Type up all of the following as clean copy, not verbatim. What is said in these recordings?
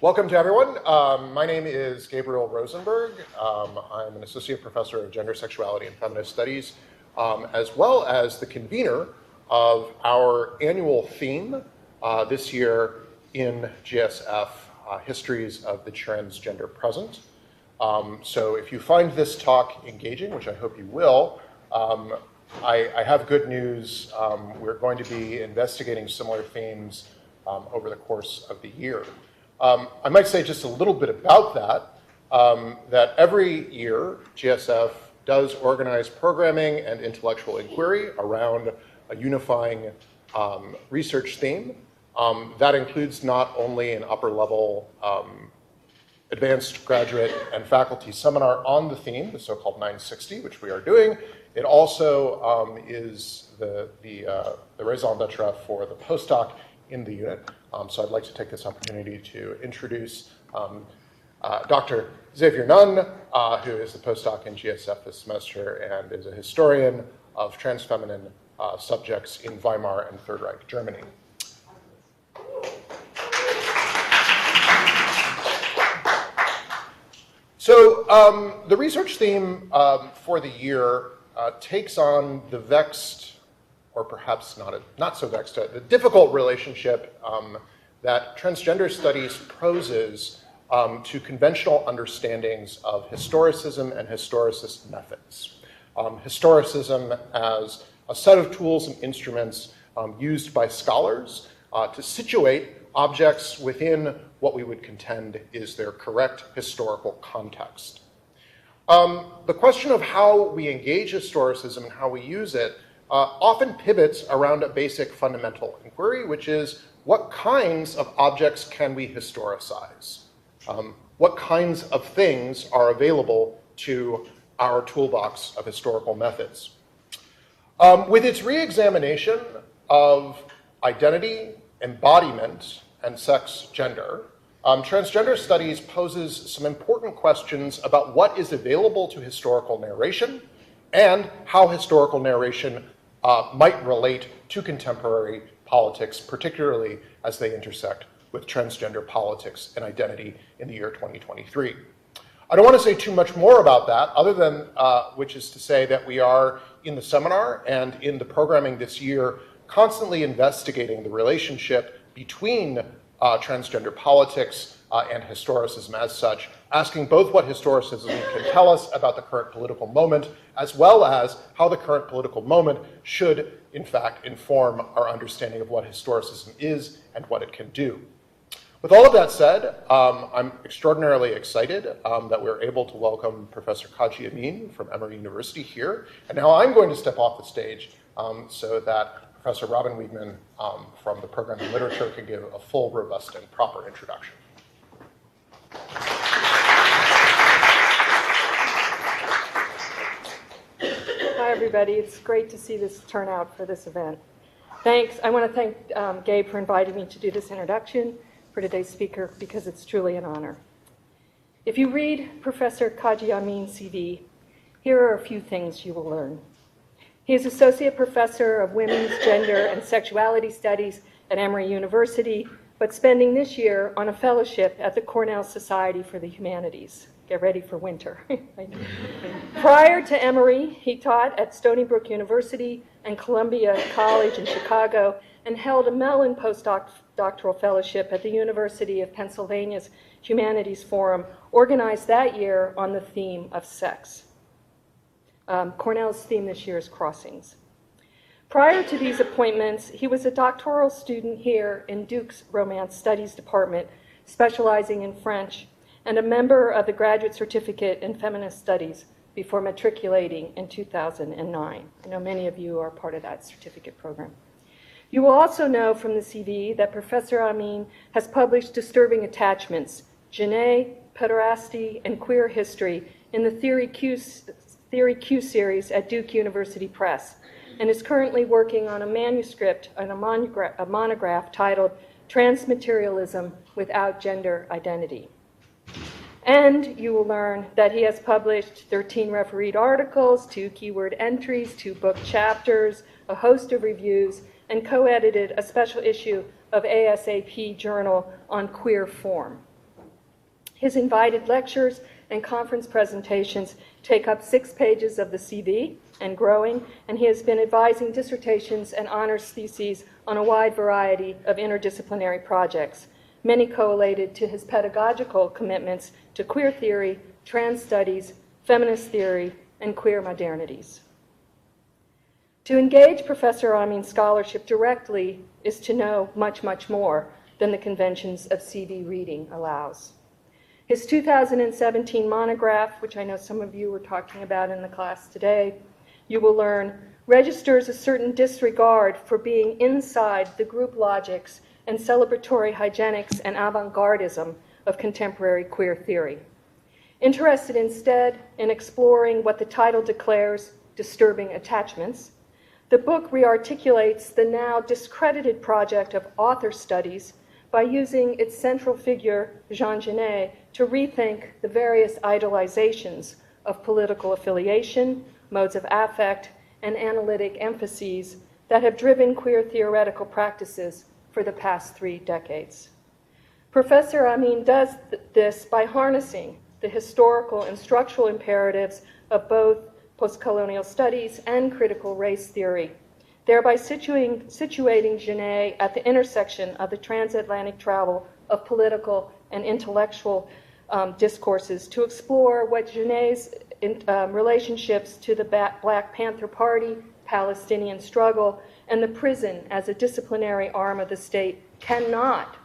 Welcome to everyone. My name is Gabriel Rosenberg. I'm an associate professor of gender, sexuality, and feminist studies, as well as the convener of our annual theme this year in GSF, Histories of the Transgender Present. So if you find this talk engaging, which I hope you will, I have good news. We're going to be investigating similar themes over the course of the year. I might say just a little bit about that, that every year GSF does organize programming and intellectual inquiry around a unifying research theme. That includes not only an upper level advanced graduate and faculty seminar on the theme, the so-called 960, which we are doing. It also is the raison d'etre for the postdoc in the unit. So I'd like to take this opportunity to introduce Dr. Xavier Nunn, who is the postdoc in GSF this semester and is a historian of transfeminine subjects in Weimar and Third Reich Germany. So the research theme for the year takes on the vexed, or perhaps not so vexed, the difficult relationship that transgender studies poses to conventional understandings of historicism and historicist methods. Historicism as a set of tools and instruments used by scholars to situate objects within what we would contend is their correct historical context. The question of how we engage historicism and how we use it often pivots around a basic fundamental inquiry, which is what kinds of objects can we historicize? What kinds of things are available to our toolbox of historical methods? With its re-examination of identity, embodiment, and sex gender, transgender studies poses some important questions about what is available to historical narration and how historical narration might relate to contemporary politics, particularly as they intersect with transgender politics and identity in the year 2023. I don't want to say too much more about that, other than which is to say that we are in the seminar and in the programming this year constantly investigating the relationship between transgender politics and historicism as such, asking both what historicism can tell us about the current political moment, as well as how the current political moment should, in fact, inform our understanding of what historicism is and what it can do. With all of that said, I'm extraordinarily excited that we're able to welcome Professor Kaji Amin from Emory University here. And now I'm going to step off the stage so that Professor Robin Wiegman from the program in literature can give a full, robust, and proper introduction. Hi, everybody. It's great to see this turnout for this event. Thanks. I want to thank Gabe for inviting me to do this introduction for today's speaker, because it's truly an honor. If you read Professor Kaji Amin's CV, here are a few things you will learn. He is Associate Professor of Women's, Gender, and Sexuality Studies at Emory University, but spending this year on a fellowship at the Cornell Society for the Humanities. Get ready for winter. Prior to Emory, he taught at Stony Brook University and Columbia College in Chicago, and held a Mellon postdoctoral fellowship at the University of Pennsylvania's Humanities Forum, organized that year on the theme of sex. Cornell's theme this year is crossings. Prior to these appointments, he was a doctoral student here in Duke's Romance Studies Department, specializing in French, and a member of the Graduate Certificate in Feminist Studies before matriculating in 2009. I know many of you are part of that certificate program. You will also know from the CV that Professor Amin has published Disturbing Attachments, Genet, Pederasty, and Queer History in the Theory Q series at Duke University Press, and is currently working on a manuscript and a monograph titled Transmaterialism Without Gender Identity. And you will learn that he has published 13 refereed articles, 2 keyword entries, 2 book chapters, a host of reviews, and co-edited a special issue of ASAP Journal on Queer Form. His invited lectures and conference presentations take up 6 pages of the CV and growing, and he has been advising dissertations and honors theses on a wide variety of interdisciplinary projects, many correlated to his pedagogical commitments to queer theory, trans studies, feminist theory, and queer modernities. To engage Professor Amin's scholarship directly is to know much, much more than the conventions of CV reading allows. His 2017 monograph, which I know some of you were talking about in the class today, you will learn, registers a certain disregard for being inside the group logics and celebratory hygienics and avant-gardism of contemporary queer theory. Interested instead in exploring what the title declares disturbing attachments, the book rearticulates the now discredited project of author studies by using its central figure, Jean Genet, to rethink the various idolizations of political affiliation, modes of affect, and analytic emphases that have driven queer theoretical practices for the past 3 decades. Professor Amin does this by harnessing the historical and structural imperatives of both postcolonial studies and critical race theory, thereby situating Genet at the intersection of the transatlantic travel of political and intellectual discourses to explore what Genet's relationships to the Black Panther Party, Palestinian struggle, and the prison as a disciplinary arm of the state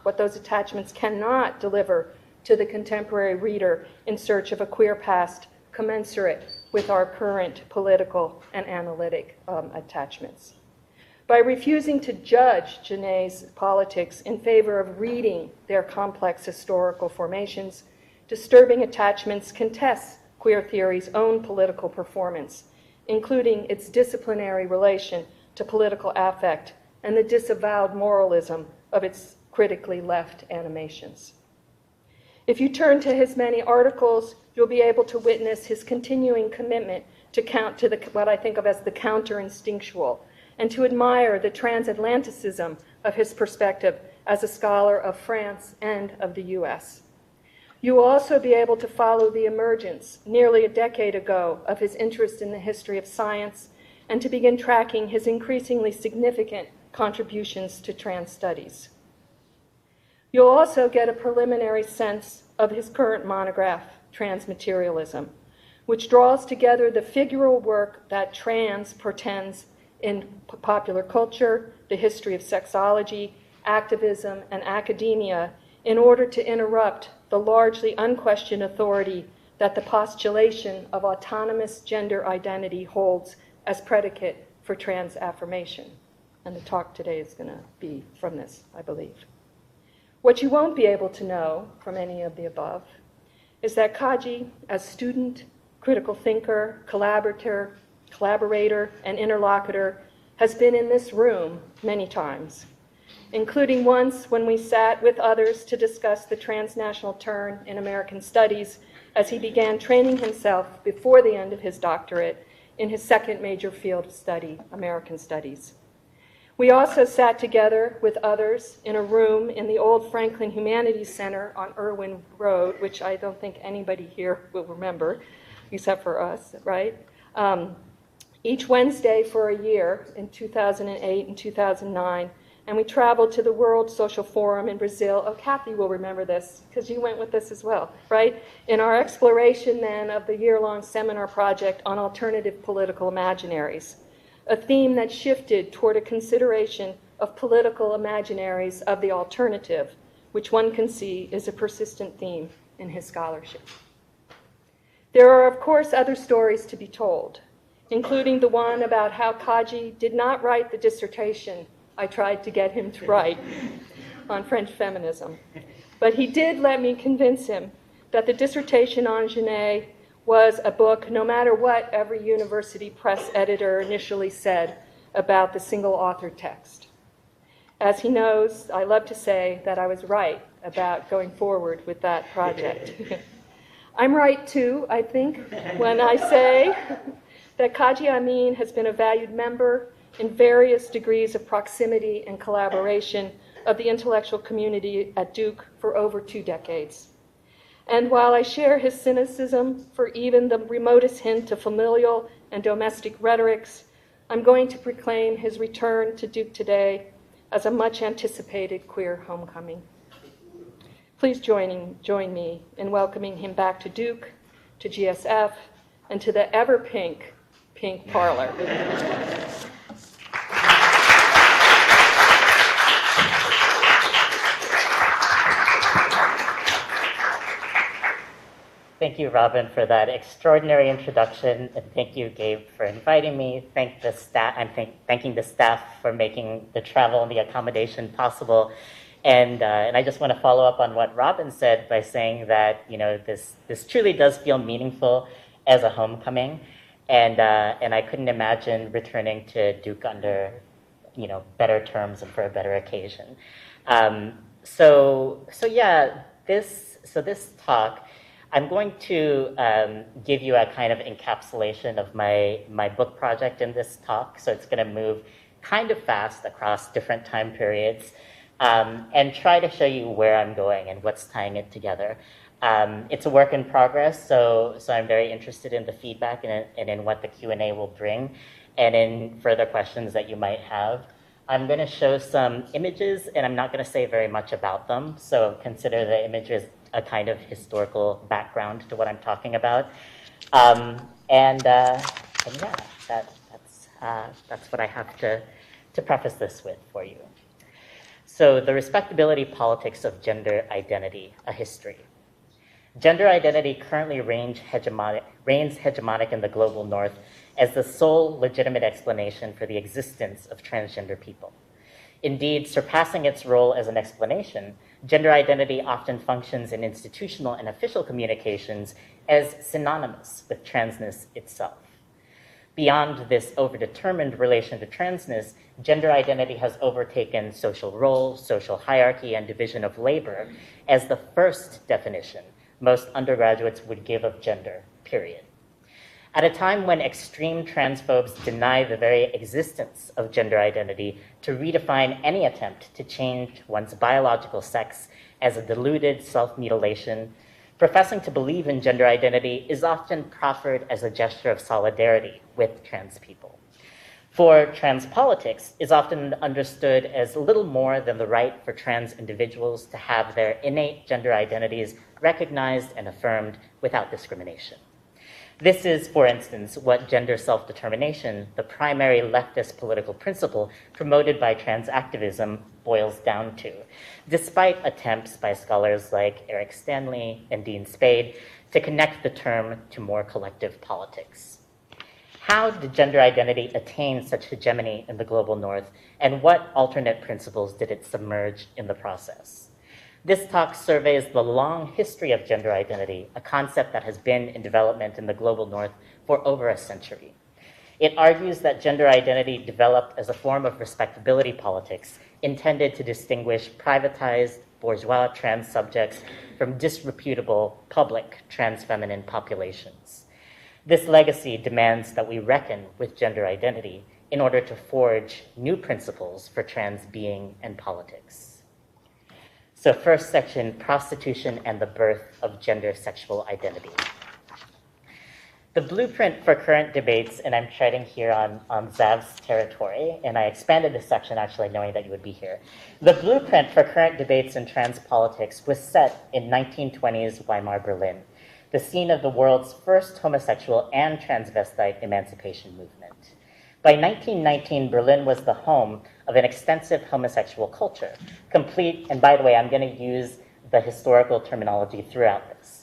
what those attachments cannot deliver to the contemporary reader in search of a queer past commensurate with our current political and analytic attachments. By refusing to judge Genet's politics in favor of reading their complex historical formations, disturbing attachments contests queer theory's own political performance, including its disciplinary relation to political affect and the disavowed moralism of its critically left animations. If you turn to his many articles, you'll be able to witness his continuing commitment to what I think of as the counter-instinctual, and to admire the transatlanticism of his perspective as a scholar of France and of the US. You will also be able to follow the emergence, nearly a decade ago, of his interest in the history of science, and to begin tracking his increasingly significant contributions to trans studies. You'll also get a preliminary sense of his current monograph, Transmaterialism, which draws together the figural work that trans portends in popular culture, the history of sexology, activism, and academia in order to interrupt the largely unquestioned authority that the postulation of autonomous gender identity holds as predicate for trans affirmation. And the talk today is going to be from this, I believe. What you won't be able to know from any of the above is that Kaji, as student, critical thinker, collaborator, and interlocutor, has been in this room many times, including once when we sat with others to discuss the transnational turn in American studies as he began training himself before the end of his doctorate in his second major field of study, American studies. We also sat together with others in a room in the old Franklin Humanities Center on Irwin Road, which I don't think anybody here will remember, except for us, right? Each Wednesday for a year in 2008 and 2009, and we traveled to the World Social Forum in Brazil. Oh, Kathy will remember this, because you went with us as well, right? In our exploration then of the year-long seminar project on alternative political imaginaries, a theme that shifted toward a consideration of political imaginaries of the alternative, which one can see is a persistent theme in his scholarship. There are, of course, other stories to be told, including the one about how Kaji did not write the dissertation I tried to get him to write on French feminism. But he did let me convince him that the dissertation on Genet was a book, no matter what every university press editor initially said about the single author text. As he knows, I love to say that I was right about going forward with that project. I'm right too, I think, when I say that Kaji Amin has been a valued member in various degrees of proximity and collaboration of the intellectual community at Duke for over 2 decades. And while I share his cynicism for even the remotest hint of familial and domestic rhetorics, I'm going to proclaim his return to Duke today as a much anticipated queer homecoming. Please join me in welcoming him back to Duke, to GSF, and to the ever pink parlor. Thank you, Robin, for that extraordinary introduction, and thank you, Gabe, for inviting me. Thank the staff. I'm thanking the staff for making the travel and the accommodation possible. And I just want to follow up on what Robin said by saying that this truly does feel meaningful as a homecoming, and I couldn't imagine returning to Duke under better terms and for a better occasion. So this talk, I'm going to give you a kind of encapsulation of my book project in this talk. So it's going to move kind of fast across different time periods and try to show you where I'm going and what's tying it together. It's a work in progress, so I'm very interested in the feedback and in what the Q&A will bring and in further questions that you might have. I'm going to show some images, and I'm not going to say very much about them, so consider the images a kind of historical background to what I'm talking about. That's what I have to preface this with for you. So the respectability politics of gender identity, a history. Gender identity currently reigns hegemonic in the global north as the sole legitimate explanation for the existence of transgender people. Indeed, surpassing its role as an explanation, gender identity often functions in institutional and official communications as synonymous with transness itself. Beyond this overdetermined relation to transness, gender identity has overtaken social role, social hierarchy, and division of labor as the first definition most undergraduates would give of gender, period. At a time when extreme transphobes deny the very existence of gender identity to redefine any attempt to change one's biological sex as a deluded self-mutilation, professing to believe in gender identity is often proffered as a gesture of solidarity with trans people. For trans politics is often understood as little more than the right for trans individuals to have their innate gender identities recognized and affirmed without discrimination. This is, for instance, what gender self-determination, the primary leftist political principle promoted by trans activism, boils down to, despite attempts by scholars like Eric Stanley and Dean Spade to connect the term to more collective politics. How did gender identity attain such hegemony in the global north, and what alternate principles did it submerge in the process? This talk surveys the long history of gender identity, a concept that has been in development in the global north for over a century. It argues that gender identity developed as a form of respectability politics intended to distinguish privatized bourgeois trans subjects from disreputable public trans feminine populations. This legacy demands that we reckon with gender identity in order to forge new principles for trans being and politics. So first section, prostitution and the birth of gender sexual identity. The blueprint for current debates, and I'm treading here on Zav's territory, and I expanded this section actually knowing that you would be here. The blueprint for current debates in trans politics was set in 1920s Weimar Berlin, the scene of the world's first homosexual and transvestite emancipation movement. By 1919, Berlin was the home of an extensive homosexual culture, complete, and by the way, I'm going to use the historical terminology throughout this.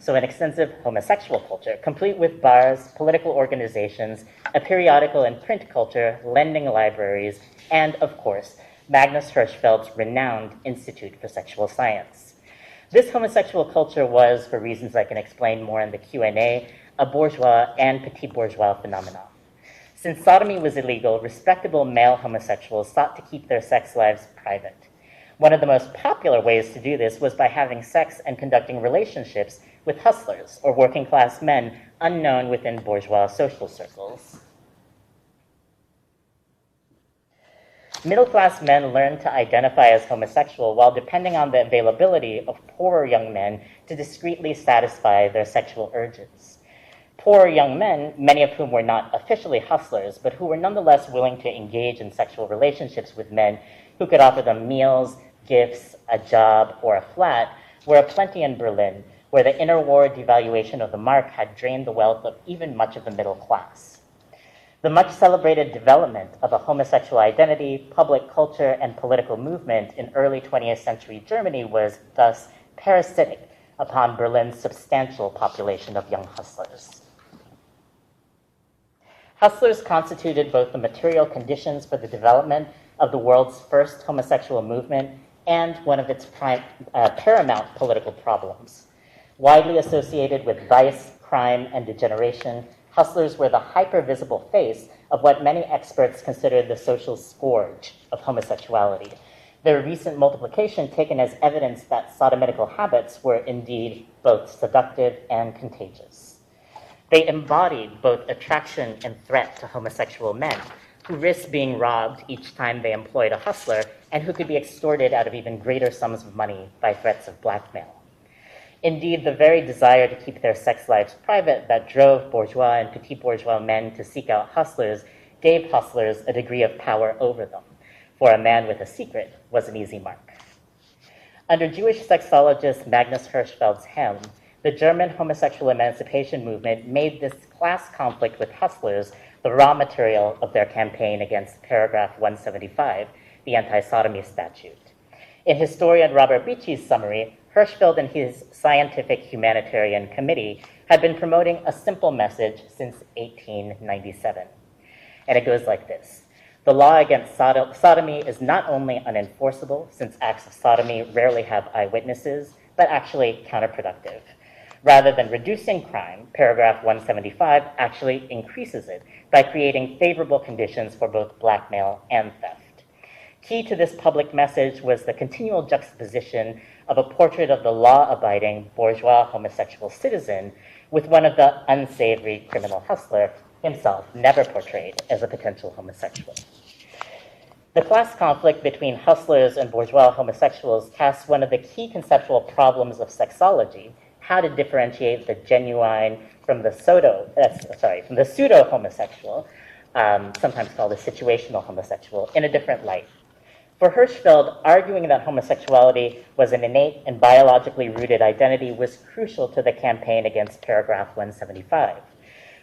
So an extensive homosexual culture, complete with bars, political organizations, a periodical and print culture, lending libraries, and, of course, Magnus Hirschfeld's renowned Institute for Sexual Science. This homosexual culture was, for reasons I can explain more in the Q&A, a bourgeois and petit bourgeois phenomenon. Since sodomy was illegal, respectable male homosexuals sought to keep their sex lives private. One of the most popular ways to do this was by having sex and conducting relationships with hustlers or working class men unknown within bourgeois social circles. Middle-class men learned to identify as homosexual while depending on the availability of poorer young men to discreetly satisfy their sexual urges. Poorer young men, many of whom were not officially hustlers, but who were nonetheless willing to engage in sexual relationships with men who could offer them meals, gifts, a job, or a flat, were aplenty in Berlin, where the interwar devaluation of the mark had drained the wealth of even much of the middle class. The much celebrated development of a homosexual identity, public culture, and political movement in early 20th century Germany was thus parasitic upon Berlin's substantial population of young hustlers. Hustlers constituted both the material conditions for the development of the world's first homosexual movement and one of its paramount political problems. Widely associated with vice, crime, and degeneration, hustlers were the hyper-visible face of what many experts considered the social scourge of homosexuality, their recent multiplication taken as evidence that sodomitical habits were indeed both seductive and contagious. They embodied both attraction and threat to homosexual men, who risked being robbed each time they employed a hustler and who could be extorted out of even greater sums of money by threats of blackmail. Indeed, the very desire to keep their sex lives private that drove bourgeois and petit bourgeois men to seek out hustlers gave hustlers a degree of power over them, for a man with a secret was an easy mark. Under Jewish sexologist Magnus Hirschfeld's helm, the German homosexual emancipation movement made this class conflict with hustlers the raw material of their campaign against paragraph 175, the anti-sodomy statute. In historian Robert Beachy's summary, Hirschfeld and his scientific humanitarian committee had been promoting a simple message since 1897. And it goes like this. The law against sodomy is not only unenforceable, since acts of sodomy rarely have eyewitnesses, but actually counterproductive. Rather than reducing crime, paragraph 175 actually increases it by creating favorable conditions for both blackmail and theft. Key to this public message was the continual juxtaposition of a portrait of the law-abiding bourgeois homosexual citizen with one of the unsavory criminal hustler, himself never portrayed as a potential homosexual. The class conflict between hustlers and bourgeois homosexuals casts one of the key conceptual problems of sexology, how to differentiate the genuine from the pseudo-homosexual, sometimes called a situational homosexual, in a different light. For Hirschfeld, arguing that homosexuality was an innate and biologically rooted identity was crucial to the campaign against paragraph 175.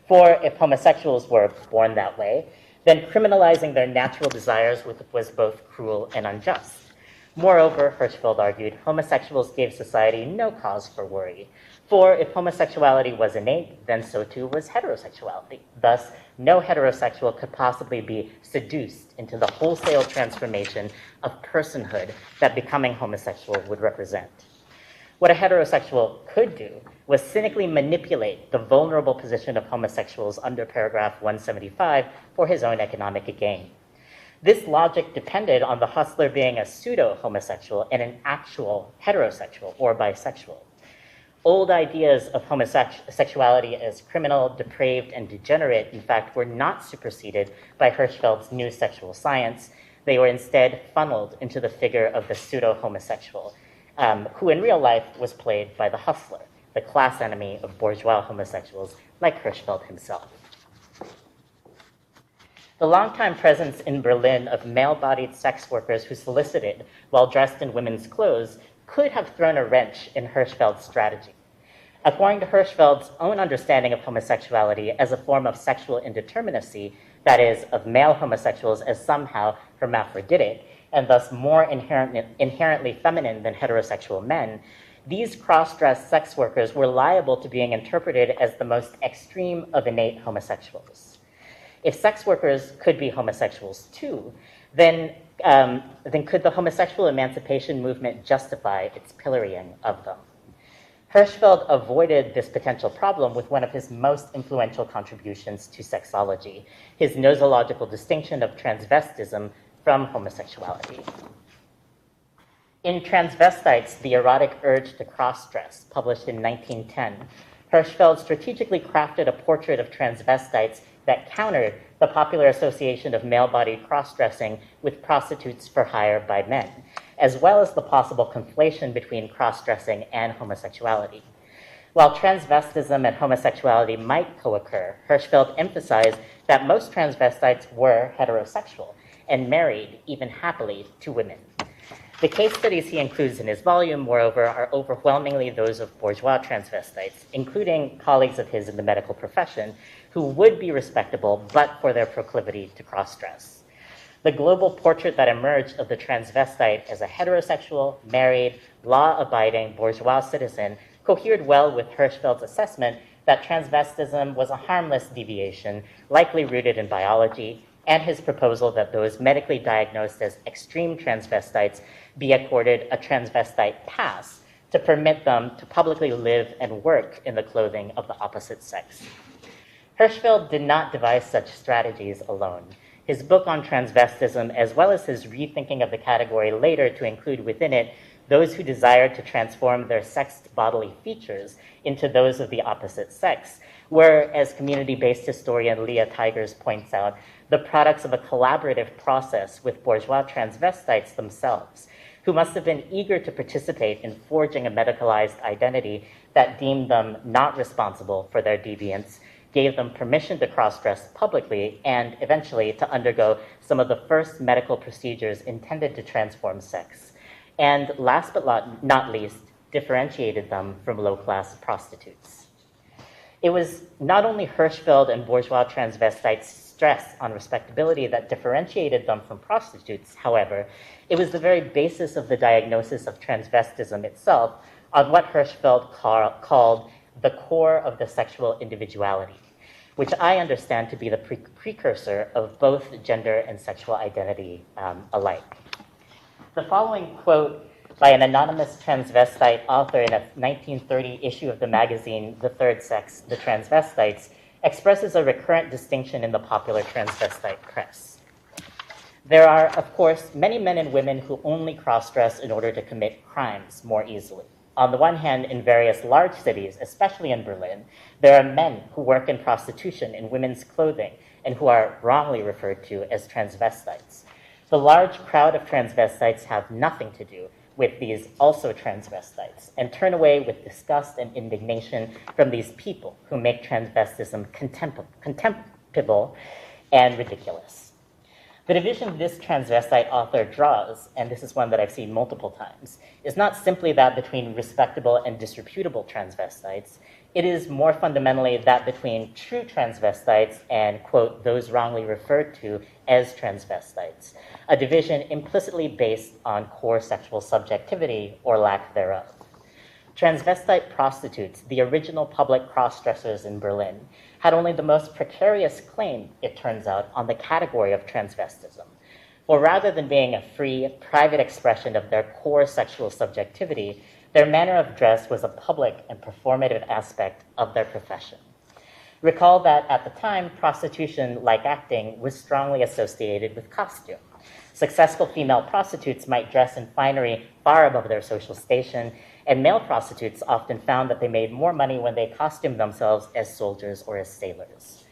For if homosexuals were born that way, then criminalizing their natural desires was both cruel and unjust. Moreover, Hirschfeld argued, homosexuals gave society no cause for worry. For if homosexuality was innate, then so too was heterosexuality. Thus, no heterosexual could possibly be seduced into the wholesale transformation of personhood that becoming homosexual would represent. What a heterosexual could do was cynically manipulate the vulnerable position of homosexuals under paragraph 175 for his own economic gain. This logic depended on the hustler being a pseudo-homosexual and an actual heterosexual or bisexual. Old ideas of homosexuality as criminal, depraved, and degenerate, in fact, were not superseded by Hirschfeld's new sexual science. They were instead funneled into the figure of the pseudo-homosexual, who in real life was played by the hustler, the class enemy of bourgeois homosexuals like Hirschfeld himself. The longtime presence in Berlin of male-bodied sex workers who solicited while dressed in women's clothes could have thrown a wrench in Hirschfeld's strategy. According to Hirschfeld's own understanding of homosexuality as a form of sexual indeterminacy, that is, of male homosexuals as somehow hermaphroditic, and thus more inherently feminine than heterosexual men, these cross-dressed sex workers were liable to being interpreted as the most extreme of innate homosexuals. If sex workers could be homosexuals too, then could the homosexual emancipation movement justify its pillorying of them? Hirschfeld avoided this potential problem with one of his most influential contributions to sexology, his nosological distinction of transvestism from homosexuality. In Transvestites, the Erotic Urge to Cross-Dress, published in 1910, Hirschfeld strategically crafted a portrait of transvestites that countered the popular association of male-bodied cross-dressing with prostitutes for hire by men, as well as the possible conflation between cross-dressing and homosexuality. While transvestism and homosexuality might co-occur, Hirschfeld emphasized that most transvestites were heterosexual and married, even happily, to women. The case studies he includes in his volume, moreover, are overwhelmingly those of bourgeois transvestites, including colleagues of his in the medical profession, who would be respectable but for their proclivity to cross-dress. The global portrait that emerged of the transvestite as a heterosexual, married, law-abiding bourgeois citizen cohered well with Hirschfeld's assessment that transvestism was a harmless deviation, likely rooted in biology, and his proposal that those medically diagnosed as extreme transvestites be accorded a transvestite pass to permit them to publicly live and work in the clothing of the opposite sex. Hirschfeld did not devise such strategies alone. His book on transvestism, as well as his rethinking of the category later to include within it those who desired to transform their sexed bodily features into those of the opposite sex, were, as community-based historian Leah Tigers points out, the products of a collaborative process with bourgeois transvestites themselves, who must have been eager to participate in forging a medicalized identity that deemed them not responsible for their deviance, gave them permission to cross-dress publicly, and eventually to undergo some of the first medical procedures intended to transform sex, and last but not least, differentiated them from low-class prostitutes. It was not only Hirschfeld and bourgeois transvestites' stress on respectability that differentiated them from prostitutes, however, it was the very basis of the diagnosis of transvestism itself on what Hirschfeld called the core of the sexual individuality, which I understand to be the precursor of both gender and sexual identity alike. The following quote by an anonymous transvestite author in a 1930 issue of the magazine The Third Sex, The Transvestites, expresses a recurrent distinction in the popular transvestite press. There are, of course, many men and women who only cross-dress in order to commit crimes more easily. On the one hand, in various large cities, especially in Berlin, there are men who work in prostitution in women's clothing and who are wrongly referred to as transvestites. The large crowd of transvestites have nothing to do with these also transvestites and turn away with disgust and indignation from these people who make transvestism contemptible and ridiculous. The division this transvestite author draws, and this is one that I've seen multiple times, is not simply that between respectable and disreputable transvestites. It is more fundamentally that between true transvestites and, quote, those wrongly referred to as transvestites, a division implicitly based on core sexual subjectivity or lack thereof. Transvestite prostitutes, the original public cross-dressers in Berlin, had only the most precarious claim, it turns out, on the category of transvestism. For rather than being a free, private expression of their core sexual subjectivity, their manner of dress was a public and performative aspect of their profession. Recall that at the time, prostitution, like acting, was strongly associated with costume. Successful female prostitutes might dress in finery far above their social station, and male prostitutes often found that they made more money when they costumed themselves as soldiers or as sailors.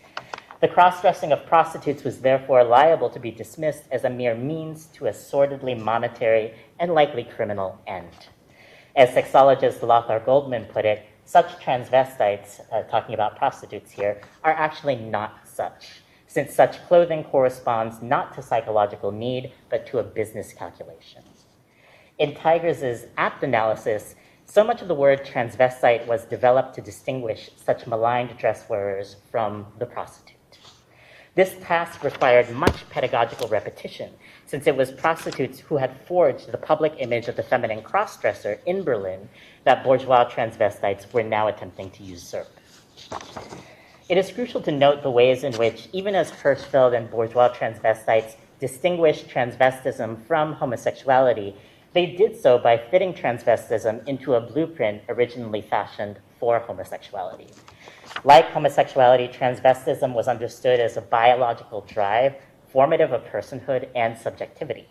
The cross-dressing of prostitutes was therefore liable to be dismissed as a mere means to a sordidly monetary and likely criminal end. As sexologist Lothar Goldman put it, such transvestites, talking about prostitutes here, are actually not such, since such clothing corresponds not to psychological need, but to a business calculation. In Tigers' apt analysis, so much of the word transvestite was developed to distinguish such maligned dress wearers from the prostitute. This task required much pedagogical repetition, since it was prostitutes who had forged the public image of the feminine cross-dresser in Berlin that bourgeois transvestites were now attempting to usurp. It is crucial to note the ways in which, even as Hirschfeld and bourgeois transvestites distinguished transvestism from homosexuality, they did so by fitting transvestism into a blueprint originally fashioned for homosexuality. Like homosexuality, transvestism was understood as a biological drive, formative of personhood and subjectivity.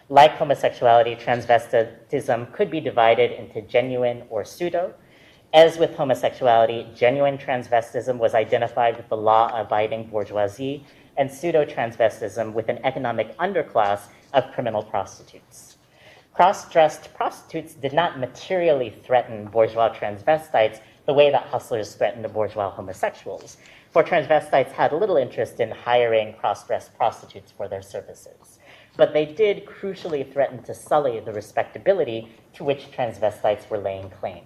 Like homosexuality, transvestism could be divided into genuine or pseudo, As with homosexuality, genuine transvestism was identified with the law-abiding bourgeoisie, and pseudo-transvestism with an economic underclass of criminal prostitutes. Cross-dressed prostitutes did not materially threaten bourgeois transvestites the way that hustlers threatened the bourgeois homosexuals, for transvestites had little interest in hiring cross-dressed prostitutes for their services. But they did crucially threaten to sully the respectability to which transvestites were laying claim.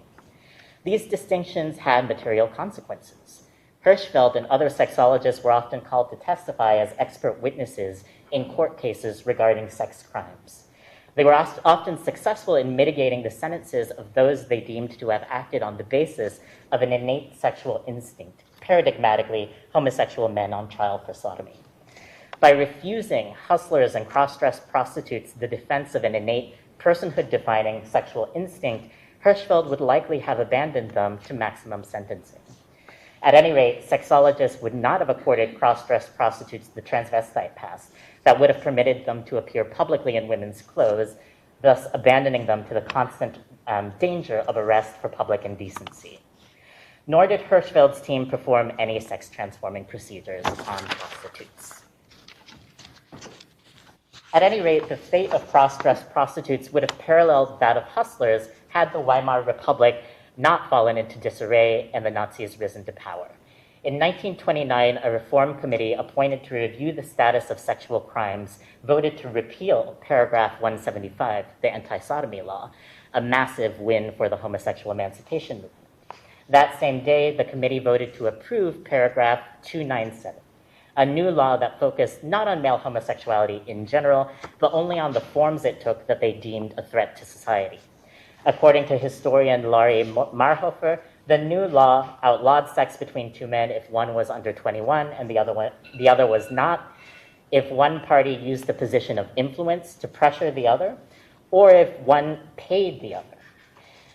These distinctions had material consequences. Hirschfeld and other sexologists were often called to testify as expert witnesses in court cases regarding sex crimes. They were often successful in mitigating the sentences of those they deemed to have acted on the basis of an innate sexual instinct, paradigmatically homosexual men on trial for sodomy. By refusing hustlers and cross-dressed prostitutes the defense of an innate personhood-defining sexual instinct, Hirschfeld would likely have abandoned them to maximum sentencing. At any rate, sexologists would not have accorded cross-dressed prostitutes the transvestite pass that would have permitted them to appear publicly in women's clothes, thus abandoning them to the constant danger of arrest for public indecency. Nor did Hirschfeld's team perform any sex-transforming procedures on prostitutes. At any rate, the fate of cross-dressed prostitutes would have paralleled that of hustlers had the Weimar Republic not fallen into disarray and the Nazis risen to power. In 1929, a reform committee appointed to review the status of sexual crimes voted to repeal paragraph 175, the anti-sodomy law, a massive win for the homosexual emancipation movement. That same day, the committee voted to approve paragraph 297, a new law that focused not on male homosexuality in general, but only on the forms it took that they deemed a threat to society. According to historian Laurie Marhofer, the new law outlawed sex between two men if one was under 21 and the other was not, if one party used the position of influence to pressure the other, or if one paid the other.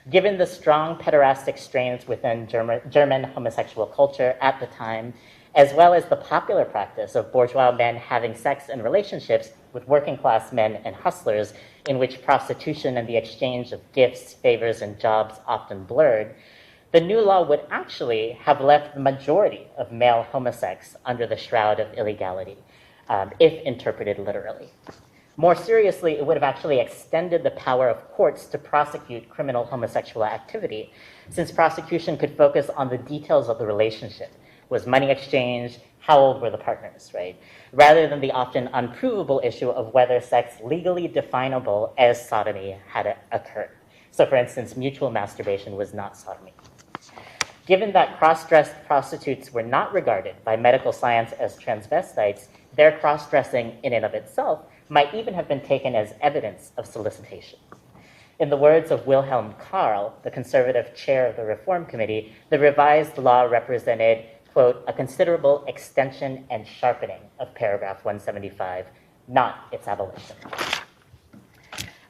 Given the strong pederastic strains within German homosexual culture at the time, as well as the popular practice of bourgeois men having sex and relationships with working-class men and hustlers, in which prostitution and the exchange of gifts, favors, and jobs often blurred, the new law would actually have left the majority of male homosex under the shroud of illegality, if interpreted literally. More seriously, it would have actually extended the power of courts to prosecute criminal homosexual activity, since prosecution could focus on the details of the relationship. Was money exchanged? How old were the partners, right? Rather than the often unprovable issue of whether sex legally definable as sodomy had occurred. So for instance, mutual masturbation was not sodomy. Given that cross-dressed prostitutes were not regarded by medical science as transvestites, their cross-dressing in and of itself might even have been taken as evidence of solicitation. In the words of Wilhelm Karl, the conservative chair of the Reform Committee, the revised law represented, quote, a considerable extension and sharpening of paragraph 175, not its abolition.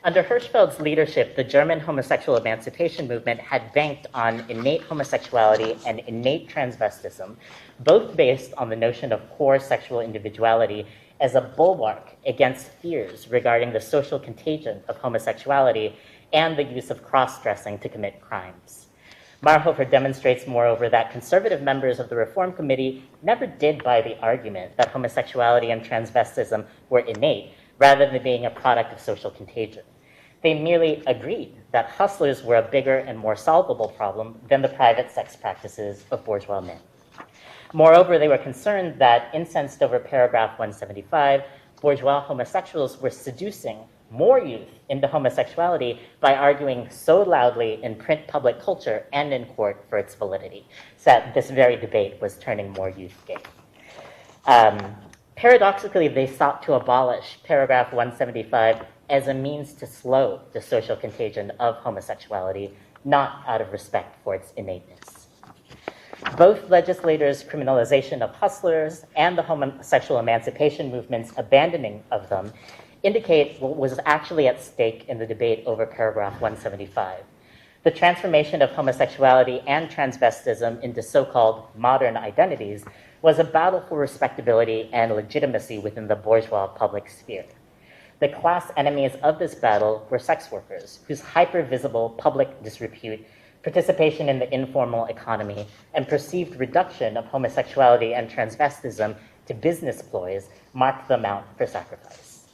Under Hirschfeld's leadership, the German homosexual emancipation movement had banked on innate homosexuality and innate transvestism, both based on the notion of core sexual individuality as a bulwark against fears regarding the social contagion of homosexuality and the use of cross-dressing to commit crimes. Marhofer demonstrates, moreover, that conservative members of the Reform Committee never did buy the argument that homosexuality and transvestism were innate, rather than being a product of social contagion. They merely agreed that hustlers were a bigger and more solvable problem than the private sex practices of bourgeois men. Moreover, they were concerned that, incensed over paragraph 175, bourgeois homosexuals were seducing more youth into homosexuality by arguing so loudly in print public culture and in court for its validity, so that this very debate was turning more youth gay. Paradoxically, they sought to abolish paragraph 175 as a means to slow the social contagion of homosexuality, not out of respect for its innateness. Both legislators' criminalization of hustlers and the homosexual emancipation movement's abandoning of them indicate what was actually at stake in the debate over paragraph 175. The transformation of homosexuality and transvestism into so-called modern identities was a battle for respectability and legitimacy within the bourgeois public sphere. The class enemies of this battle were sex workers, whose hyper-visible public disrepute participation in the informal economy, and perceived reduction of homosexuality and transvestism to business ploys marked the amount for sacrifice.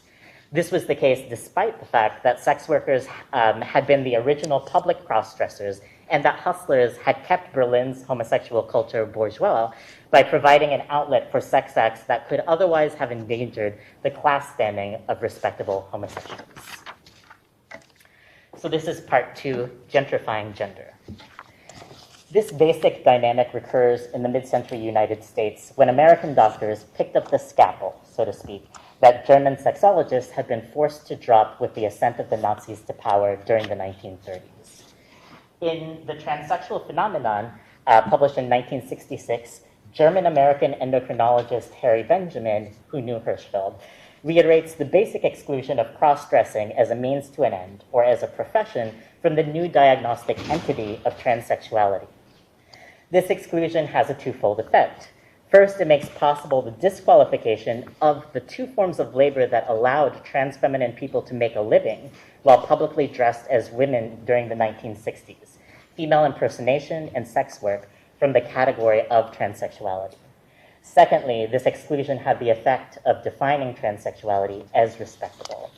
This was the case despite the fact that sex workers had been the original public cross-dressers and that hustlers had kept Berlin's homosexual culture bourgeois by providing an outlet for sex acts that could otherwise have endangered the class standing of respectable homosexuals. So this is part 2, gentrifying gender. This basic dynamic recurs in the mid-century United States when American doctors picked up the scalpel, so to speak, that German sexologists had been forced to drop with the ascent of the Nazis to power during the 1930s. In The Transsexual Phenomenon, published in 1966, German-American endocrinologist Harry Benjamin, who knew Hirschfeld, reiterates the basic exclusion of cross-dressing as a means to an end, or as a profession, from the new diagnostic entity of transsexuality. This exclusion has a twofold effect. First, it makes possible the disqualification of the two forms of labor that allowed trans feminine people to make a living while publicly dressed as women during the 1960s, female impersonation and sex work, from the category of transsexuality. Secondly, this exclusion had the effect of defining transsexuality as respectable.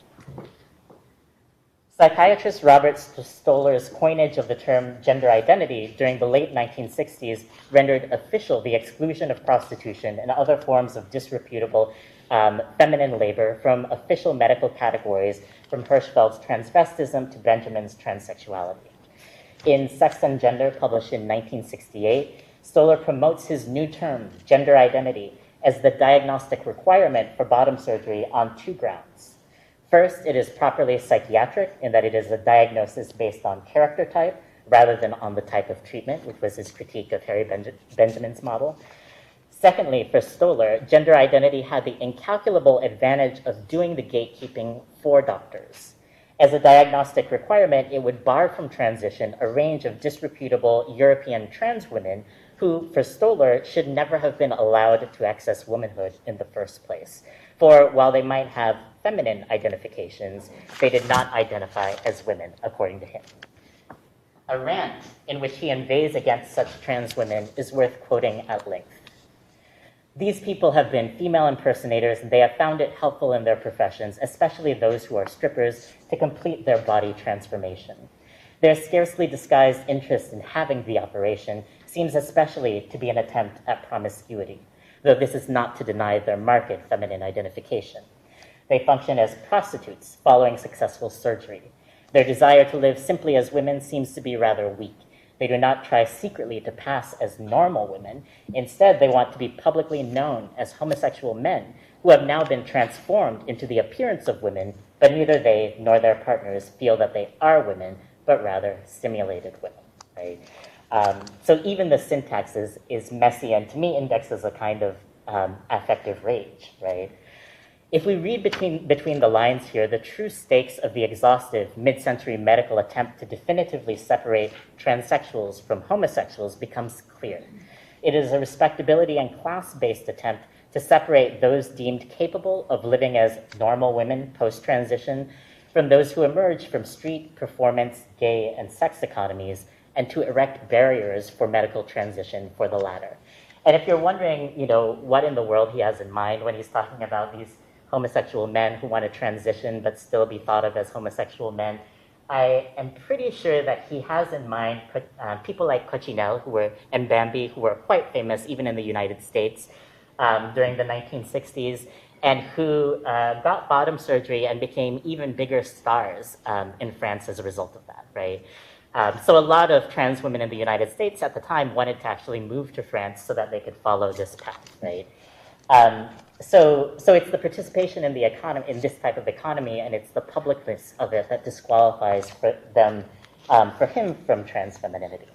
Psychiatrist Robert Stoller's coinage of the term gender identity during the late 1960s rendered official the exclusion of prostitution and other forms of disreputable feminine labor from official medical categories, from Hirschfeld's transvestism to Benjamin's transsexuality. In Sex and Gender, published in 1968, Stoller promotes his new term, gender identity, as the diagnostic requirement for bottom surgery on two grounds. First, it is properly psychiatric in that it is a diagnosis based on character type rather than on the type of treatment, which was his critique of Harry Benjamin's model. Secondly, for Stoller, gender identity had the incalculable advantage of doing the gatekeeping for doctors. As a diagnostic requirement, it would bar from transition a range of disreputable European trans women who, for Stoller, should never have been allowed to access womanhood in the first place. For while they might have feminine identifications, they did not identify as women, according to him. A rant in which he inveighs against such trans women is worth quoting at length. These people have been female impersonators, and they have found it helpful in their professions, especially those who are strippers, to complete their body transformation. Their scarcely disguised interest in having the operation seems especially to be an attempt at promiscuity, though this is not to deny their marked feminine identification. They function as prostitutes following successful surgery. Their desire to live simply as women seems to be rather weak. They do not try secretly to pass as normal women. Instead, they want to be publicly known as homosexual men who have now been transformed into the appearance of women, but neither they nor their partners feel that they are women, but rather simulated women, right? So even the syntax is messy and to me indexes a kind of affective rage, right? If we read between the lines here, the true stakes of the exhaustive mid-century medical attempt to definitively separate transsexuals from homosexuals becomes clear. It is a respectability and class-based attempt to separate those deemed capable of living as normal women post-transition from those who emerge from street, performance, gay, and sex economies, and to erect barriers for medical transition for the latter. And if you're wondering, what in the world he has in mind when he's talking about these homosexual men who want to transition but still be thought of as homosexual men, I am pretty sure that he has in mind people like Coccinelle and Bambi, who were quite famous even in the United States during the 1960s, and who got bottom surgery and became even bigger stars in France as a result of that, right? So a lot of trans women in the United States at the time wanted to actually move to France so that they could follow this path, right? So it's the participation in the economy, in this type of economy, and it's the publicness of it that disqualifies for him from trans femininity.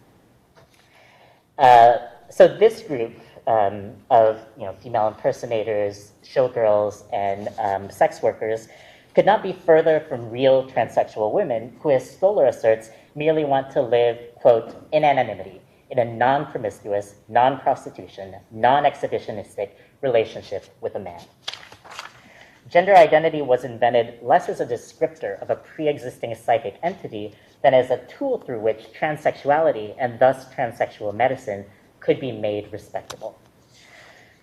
So this group of female impersonators, showgirls, and sex workers could not be further from real transsexual women who, as Stoller asserts, merely want to live, quote, in anonymity, in a non-promiscuous, non-prostitution, non-exhibitionistic relationship with a man. Gender identity was invented less as a descriptor of a pre-existing psychic entity, than as a tool through which transsexuality, and thus transsexual medicine, could be made respectable.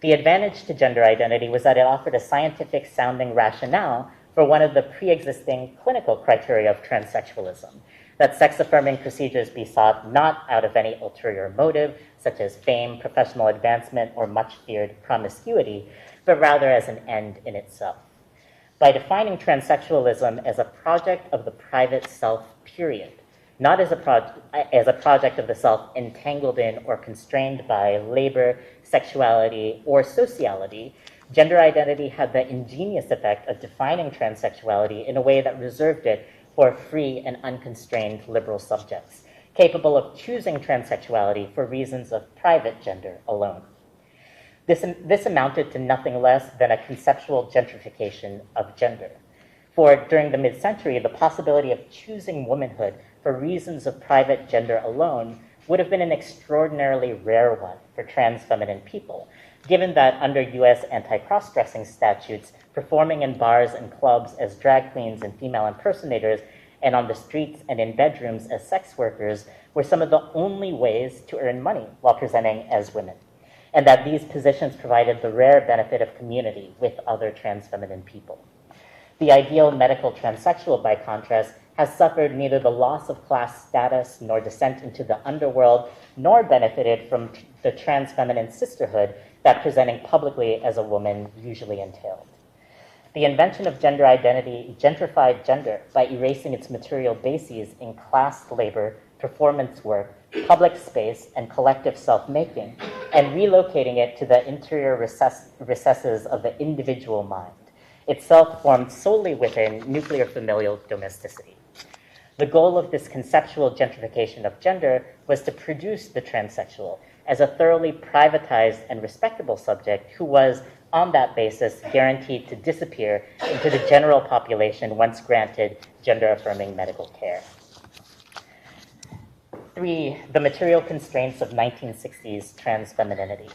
The advantage to gender identity was that it offered a scientific-sounding rationale for one of the pre-existing clinical criteria of transsexualism, that sex-affirming procedures be sought not out of any ulterior motive, such as fame, professional advancement, or much-feared promiscuity, but rather as an end in itself. By defining transsexualism as a project of the private self, period, not as a project of the self entangled in or constrained by labor, sexuality, or sociality, gender identity had the ingenious effect of defining transsexuality in a way that reserved it for free and unconstrained liberal subjects, capable of choosing transsexuality for reasons of private gender alone. This amounted to nothing less than a conceptual gentrification of gender. For during the mid-century, the possibility of choosing womanhood for reasons of private gender alone would have been an extraordinarily rare one for trans feminine people, given that under US anti-cross-dressing statutes, performing in bars and clubs as drag queens and female impersonators, and on the streets and in bedrooms as sex workers were some of the only ways to earn money while presenting as women, and that these positions provided the rare benefit of community with other trans feminine people. The ideal medical transsexual, by contrast, has suffered neither the loss of class status nor descent into the underworld, nor benefited from the trans feminine sisterhood that presenting publicly as a woman usually entailed. The invention of gender identity gentrified gender by erasing its material bases in class labor, performance work, public space, and collective self-making, and relocating it to the interior recesses of the individual mind, itself formed solely within nuclear familial domesticity. The goal of this conceptual gentrification of gender was to produce the transsexual as a thoroughly privatized and respectable subject who was, on that basis, guaranteed to disappear into the general population once granted gender-affirming medical care. 3. The material constraints of 1960s trans femininity.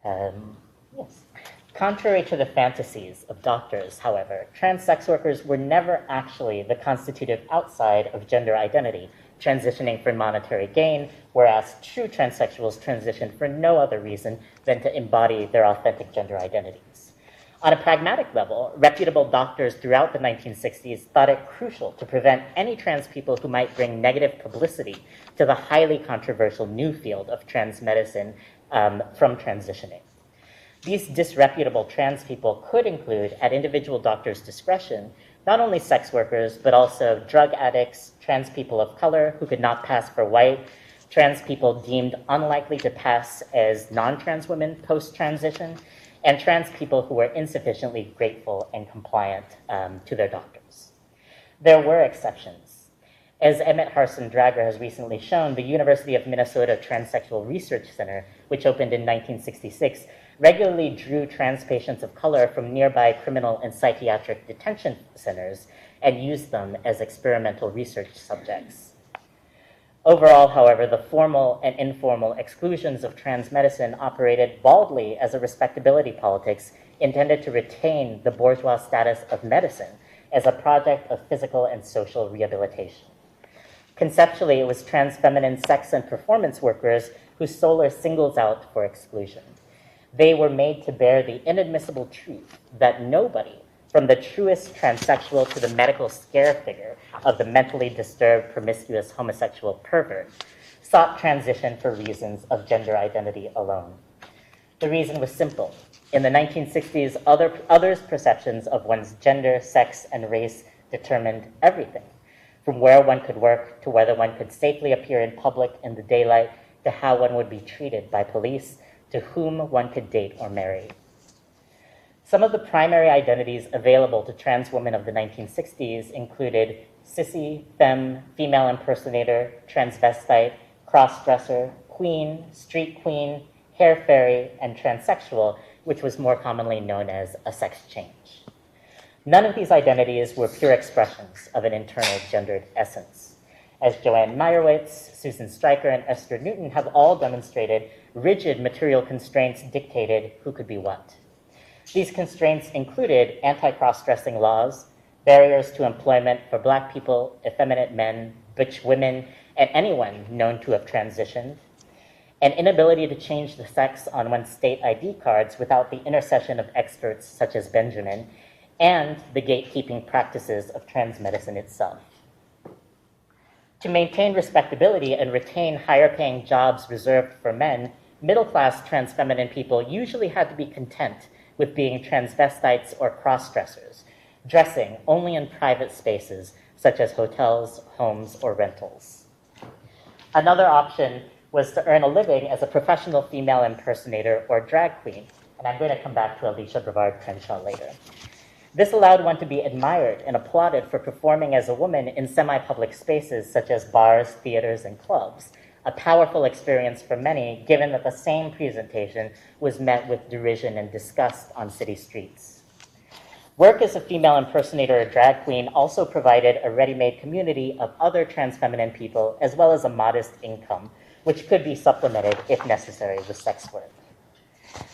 Yes. Contrary to the fantasies of doctors, however, trans sex workers were never actually the constitutive outside of gender identity, transitioning for monetary gain, whereas true transsexuals transition for no other reason than to embody their authentic gender identities. On a pragmatic level, reputable doctors throughout the 1960s thought it crucial to prevent any trans people who might bring negative publicity to the highly controversial new field of trans medicine from transitioning. These disreputable trans people could include, at individual doctors' discretion, not only sex workers, but also drug addicts, trans people of color who could not pass for white, trans people deemed unlikely to pass as non-trans women post-transition, and trans people who were insufficiently grateful and compliant to their doctors. There were exceptions. As Emmett Harson Drager has recently shown, the University of Minnesota Transsexual Research Center, which opened in 1966, regularly drew trans patients of color from nearby criminal and psychiatric detention centers and used them as experimental research subjects. Overall, however, the formal and informal exclusions of trans medicine operated baldly as a respectability politics intended to retain the bourgeois status of medicine as a project of physical and social rehabilitation. Conceptually, it was trans feminine sex and performance workers who Solar singles out for exclusion. They were made to bear the inadmissible truth that nobody, from the truest transsexual to the medical scare figure of the mentally disturbed, promiscuous homosexual pervert, sought transition for reasons of gender identity alone. The reason was simple. In the 1960s, others' perceptions of one's gender, sex, and race determined everything, from where one could work to whether one could safely appear in public in the daylight to how one would be treated by police, to whom one could date or marry. Some of the primary identities available to trans women of the 1960s included sissy, femme, female impersonator, transvestite, cross-dresser, queen, street queen, hair fairy, and transsexual, which was more commonly known as a sex change. None of these identities were pure expressions of an internal gendered essence. As Joanne Meyerowitz, Susan Stryker, and Esther Newton have all demonstrated, rigid material constraints dictated who could be what. These constraints included anti-cross-dressing laws, barriers to employment for Black people, effeminate men, butch women, and anyone known to have transitioned, an inability to change the sex on one's state ID cards without the intercession of experts such as Benjamin, and the gatekeeping practices of trans medicine itself. To maintain respectability and retain higher-paying jobs reserved for men, middle-class trans feminine people usually had to be content with being transvestites or cross-dressers, dressing only in private spaces such as hotels, homes, or rentals. Another option was to earn a living as a professional female impersonator or drag queen, and I'm going to come back to Alicia Brevard Crenshaw later. This allowed one to be admired and applauded for performing as a woman in semi-public spaces such as bars, theaters, and clubs, a powerful experience for many, given that the same presentation was met with derision and disgust on city streets. Work as a female impersonator or drag queen also provided a ready-made community of other trans feminine people, as well as a modest income, which could be supplemented, if necessary, with sex work.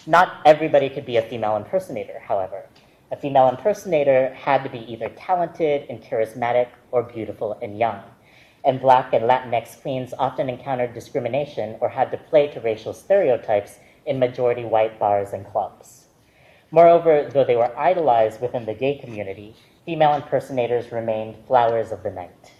Not everybody could be a female impersonator, however. A female impersonator had to be either talented and charismatic or beautiful and young. And Black and Latinx queens often encountered discrimination or had to play to racial stereotypes in majority white bars and clubs. Moreover, though they were idolized within the gay community, female impersonators remained flowers of the night.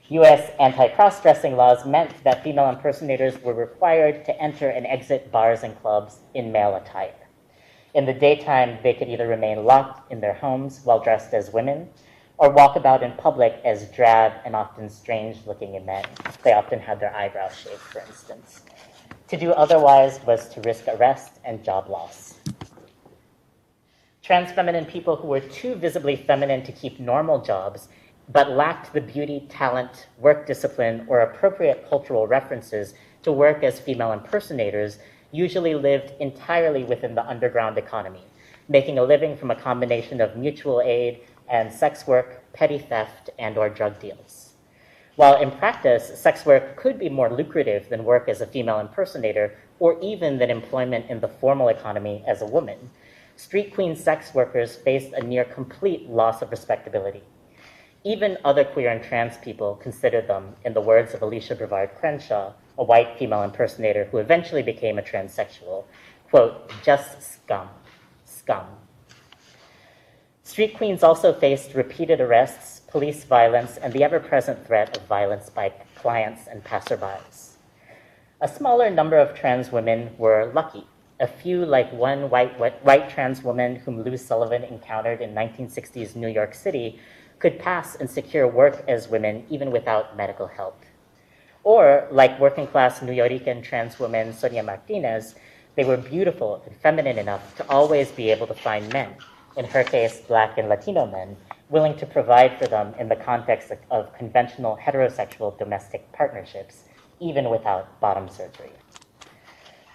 U.S. anti-cross-dressing laws meant that female impersonators were required to enter and exit bars and clubs in male attire. In the daytime, they could either remain locked in their homes while dressed as women, or walk about in public as drab and often strange-looking men. They often had their eyebrows shaved, for instance. To do otherwise was to risk arrest and job loss. Trans feminine people who were too visibly feminine to keep normal jobs, but lacked the beauty, talent, work discipline, or appropriate cultural references to work as female impersonators usually lived entirely within the underground economy, making a living from a combination of mutual aid and sex work, petty theft, and/or drug deals. While in practice, sex work could be more lucrative than work as a female impersonator, or even than employment in the formal economy as a woman, street queen sex workers faced a near complete loss of respectability. Even other queer and trans people considered them, in the words of Alicia Brevard Crenshaw, a white female impersonator who eventually became a transsexual, quote, just scum, scum. Street queens also faced repeated arrests, police violence, and the ever-present threat of violence by clients and passerbys. A smaller number of trans women were lucky. A few, like one white trans woman whom Lou Sullivan encountered in 1960s New York City, could pass and secure work as women even without medical help. Or, like working-class Nuyorican trans woman Sonia Martinez, they were beautiful and feminine enough to always be able to find men, in her case, Black and Latino men, willing to provide for them in the context of conventional heterosexual domestic partnerships, even without bottom surgery.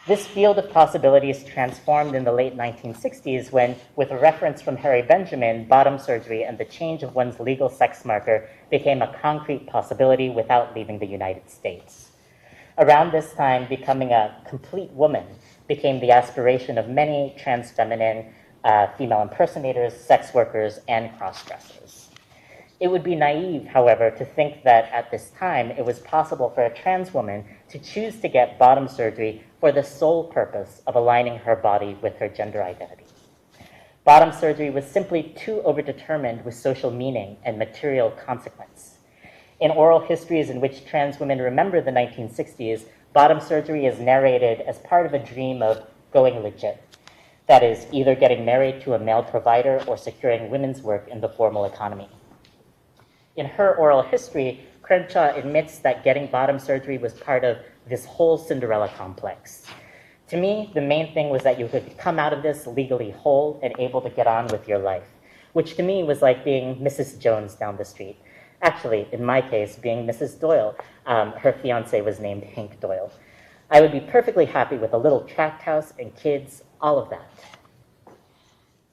This field of possibilities transformed in the late 1960s when, with a reference from Harry Benjamin, bottom surgery and the change of one's legal sex marker became a concrete possibility without leaving the United States. Around this time, becoming a complete woman became the aspiration of many trans feminine female impersonators, sex workers, and cross-dressers. It would be naive, however, to think that at this time it was possible for a trans woman to choose to get bottom surgery for the sole purpose of aligning her body with her gender identity. Bottom surgery was simply too overdetermined with social meaning and material consequence. In oral histories in which trans women remember the 1960s, bottom surgery is narrated as part of a dream of going legit. That is, either getting married to a male provider or securing women's work in the formal economy. In her oral history, Crenshaw admits that getting bottom surgery was part of this whole Cinderella complex. To me, the main thing was that you could come out of this legally whole and able to get on with your life, which to me was like being Mrs. Jones down the street. Actually, in my case, being Mrs. Doyle. Her fiance was named Hank Doyle. I would be perfectly happy with a little tract house and kids, all of that.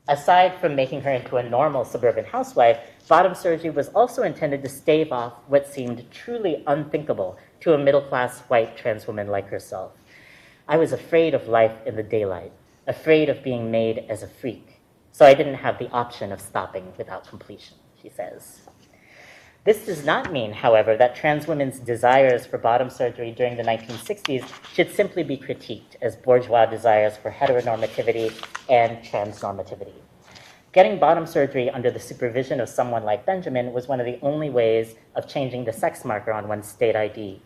Aside from making her into a normal suburban housewife, bottom surgery was also intended to stave off what seemed truly unthinkable to a middle-class white trans woman like herself. I was afraid of life in the daylight, afraid of being made as a freak, so I didn't have the option of stopping without completion. she says. This does not mean, however, that trans women's desires for bottom surgery during the 1960s should simply be critiqued as bourgeois desires for heteronormativity and transnormativity. Getting bottom surgery under the supervision of someone like Benjamin was one of the only ways of changing the sex marker on one's state ID.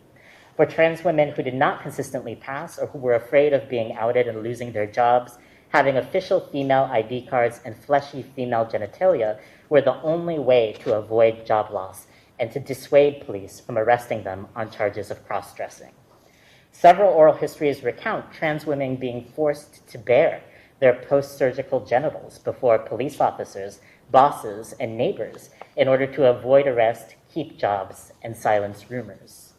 For trans women who did not consistently pass or who were afraid of being outed and losing their jobs, having official female ID cards and fleshy female genitalia were the only way to avoid job loss and to dissuade police from arresting them on charges of cross-dressing. Several oral histories recount trans women being forced to bare their post-surgical genitals before police officers, bosses, and neighbors in order to avoid arrest, keep jobs, and silence rumors.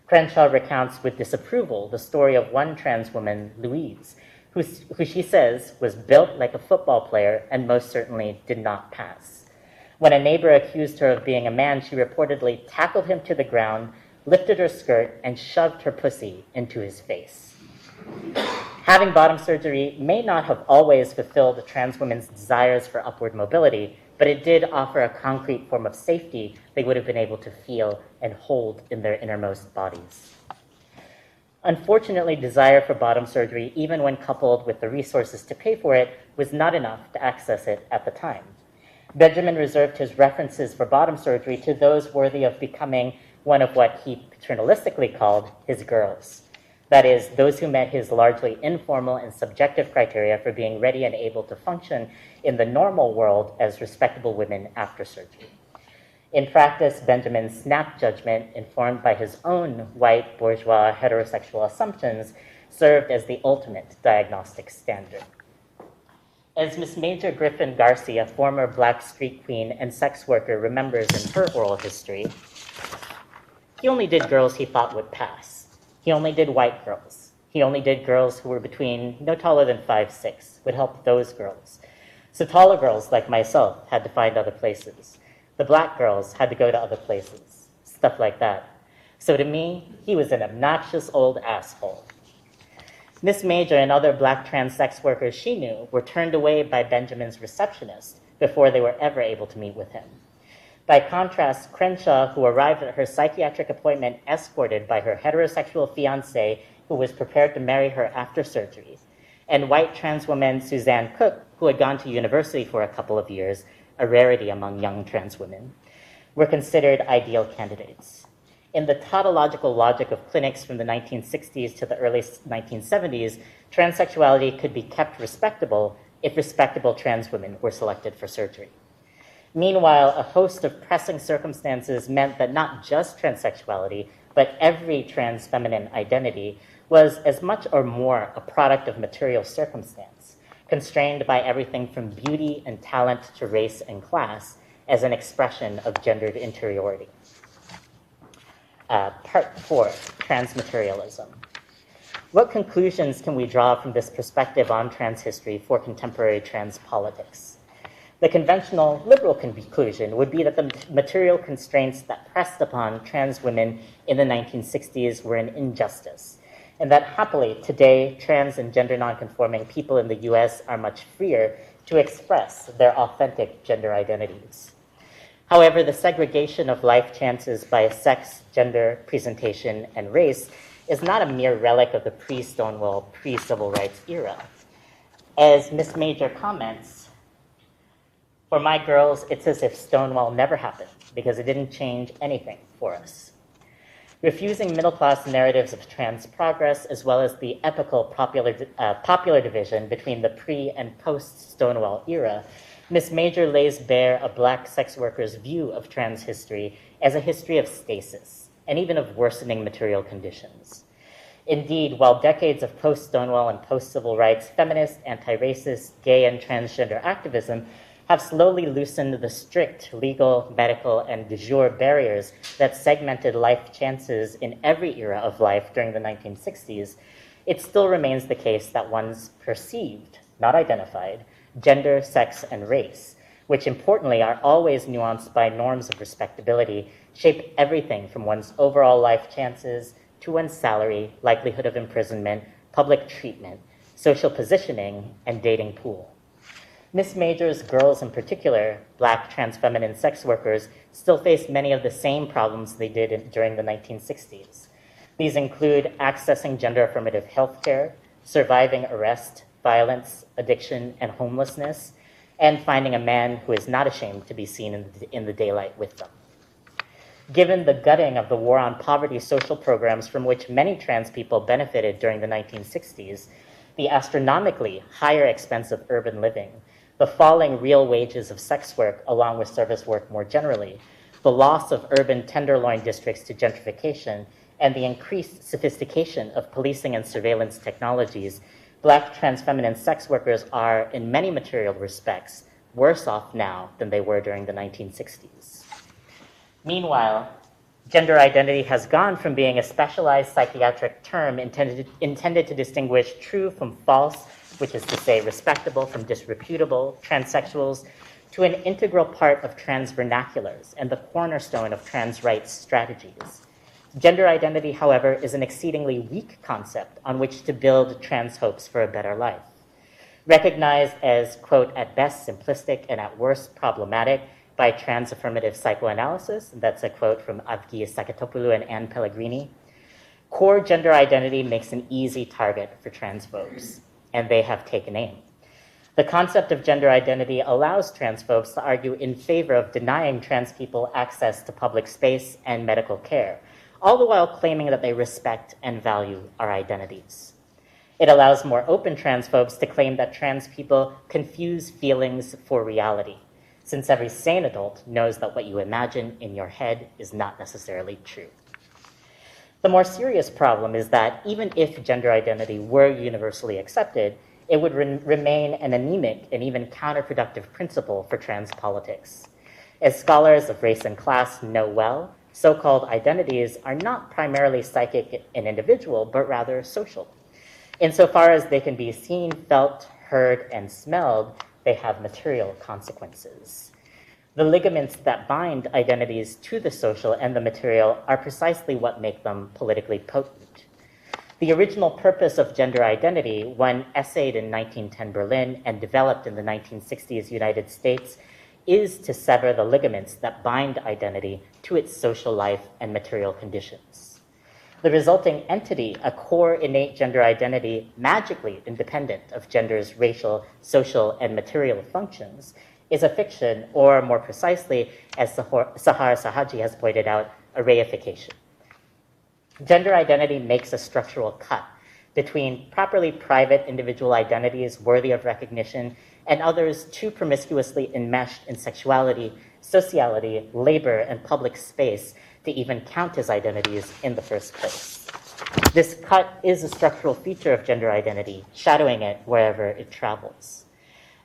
Crenshaw recounts with disapproval the story of one trans woman, Louise, who she says was built like a football player and most certainly did not pass. When a neighbor accused her of being a man, she reportedly tackled him to the ground, lifted her skirt, and shoved her pussy into his face. Having bottom surgery may not have always fulfilled trans women's desires for upward mobility, but it did offer a concrete form of safety they would have been able to feel and hold in their innermost bodies. Unfortunately, desire for bottom surgery, even when coupled with the resources to pay for it, was not enough to access it at the time. Benjamin reserved his references for bottom surgery to those worthy of becoming one of what he paternalistically called his girls. That is, those who met his largely informal and subjective criteria for being ready and able to function in the normal world as respectable women after surgery. In practice, Benjamin's snap judgment, informed by his own white bourgeois heterosexual assumptions, served as the ultimate diagnostic standard. As Miss Major Griffin Garcia, former Black street queen and sex worker, remembers in her oral history, he only did girls he thought would pass. He only did white girls. He only did girls who were between no taller than 5'6", would help those girls. So taller girls like myself had to find other places. The black girls had to go to other places. Stuff like that. So to me, he was an obnoxious old asshole. Miss Major and other black trans sex workers she knew were turned away by Benjamin's receptionist before they were ever able to meet with him. By contrast, Crenshaw, who arrived at her psychiatric appointment escorted by her heterosexual fiancé, who was prepared to marry her after surgery, and white trans woman Suzanne Cook, who had gone to university for a couple of years, a rarity among young trans women, were considered ideal candidates. In the tautological logic of clinics from the 1960s to the early 1970s, transsexuality could be kept respectable if respectable trans women were selected for surgery. Meanwhile, a host of pressing circumstances meant that not just transsexuality, but every trans feminine identity was as much or more a product of material circumstance, constrained by everything from beauty and talent to race and class as an expression of gendered interiority. Part 4, transmaterialism. What conclusions can we draw from this perspective on trans history for contemporary trans politics? The conventional liberal conclusion would be that the material constraints that pressed upon trans women in the 1960s were an injustice, and that happily today trans and gender nonconforming people in the US are much freer to express their authentic gender identities. However, the segregation of life chances by sex, gender, presentation, and race is not a mere relic of the pre-Stonewall, pre-civil rights era. As Miss Major comments, for my girls, it's as if Stonewall never happened because it didn't change anything for us. Refusing middle-class narratives of trans progress, as well as the epical popular division between the pre- and post-Stonewall era, Miss Major lays bare a black sex worker's view of trans history as a history of stasis, and even of worsening material conditions. Indeed, while decades of post-Stonewall and post-civil rights feminist, anti-racist, gay, and transgender activism have slowly loosened the strict legal, medical, and de jure barriers that segmented life chances in every era of life during the 1960s, it still remains the case that one's perceived, not identified, gender, sex, and race, which importantly are always nuanced by norms of respectability, shape everything from one's overall life chances to one's salary, likelihood of imprisonment, public treatment, social positioning, and dating pool. Miss Major's girls in particular, Black trans feminine sex workers, still face many of the same problems they did during the 1960s. These include accessing gender-affirmative healthcare, surviving arrest, violence, addiction, and homelessness, and finding a man who is not ashamed to be seen in the daylight with them. Given the gutting of the war on poverty social programs from which many trans people benefited during the 1960s, the astronomically higher expense of urban living, the falling real wages of sex work along with service work more generally, the loss of urban tenderloin districts to gentrification, and the increased sophistication of policing and surveillance technologies, Black trans feminine sex workers are, in many material respects, worse off now than they were during the 1960s. Meanwhile, gender identity has gone from being a specialized psychiatric term intended to distinguish true from false, which is to say respectable from disreputable, transsexuals, to an integral part of trans vernaculars and the cornerstone of trans rights strategies. Gender identity, however, is an exceedingly weak concept on which to build trans hopes for a better life. Recognized as, quote, at best simplistic and at worst problematic by trans-affirmative psychoanalysis, and that's a quote from Avgi Sakatopoulou and Anne Pellegrini, core gender identity makes an easy target for transphobes, and they have taken aim. The concept of gender identity allows transphobes to argue in favor of denying trans people access to public space and medical care, all the while claiming that they respect and value our identities. It allows more open transphobes to claim that trans people confuse feelings for reality, since every sane adult knows that what you imagine in your head is not necessarily true. The more serious problem is that even if gender identity were universally accepted, it would remain an anemic and even counterproductive principle for trans politics. As scholars of race and class know well, so-called identities are not primarily psychic and individual, but rather social. Insofar as they can be seen, felt, heard, and smelled, they have material consequences. The ligaments that bind identities to the social and the material are precisely what make them politically potent. The original purpose of gender identity, when essayed in 1910 Berlin and developed in the 1960s United States, is to sever the ligaments that bind identity to its social life and material conditions. The resulting entity, a core innate gender identity magically independent of gender's racial, social, and material functions, is a fiction, or more precisely, as Sahar Sahaji has pointed out, a reification. Gender identity makes a structural cut between properly private individual identities worthy of recognition and others too promiscuously enmeshed in sexuality, sociality, labor, and public space to even count as identities in the first place. This cut is a structural feature of gender identity, shadowing it wherever it travels.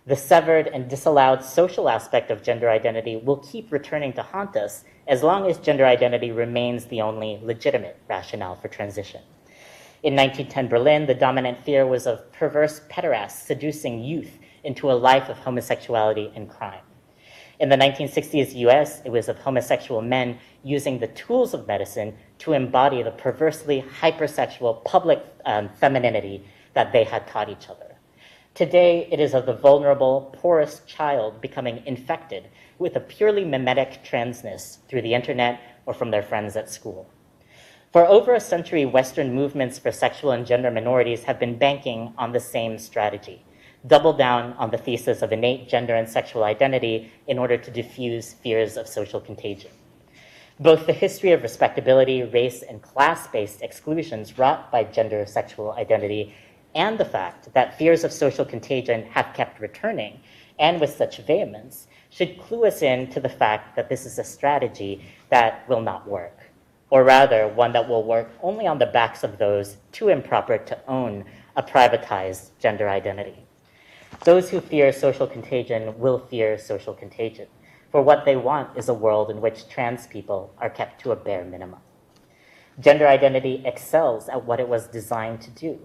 The severed and disallowed social aspect of gender identity will keep returning to haunt us as long as gender identity remains the only legitimate rationale for transition. In 1910 Berlin, the dominant fear was of perverse pederasts seducing youth into a life of homosexuality and crime. In the 1960s US, it was of homosexual men using the tools of medicine to embody the perversely hypersexual public femininity that they had taught each other. Today, it is of the vulnerable, porous child becoming infected with a purely mimetic transness through the internet or from their friends at school. For over a century, Western movements for sexual and gender minorities have been banking on the same strategy: double down on the thesis of innate gender and sexual identity in order to diffuse fears of social contagion. Both the history of respectability, race, and class-based exclusions wrought by gender sexual identity and the fact that fears of social contagion have kept returning, and with such vehemence, should clue us in to the fact that this is a strategy that will not work, or rather one that will work only on the backs of those too improper to own a privatized gender identity. Those who fear social contagion will fear social contagion, for what they want is a world in which trans people are kept to a bare minimum. Gender identity excels at what it was designed to do,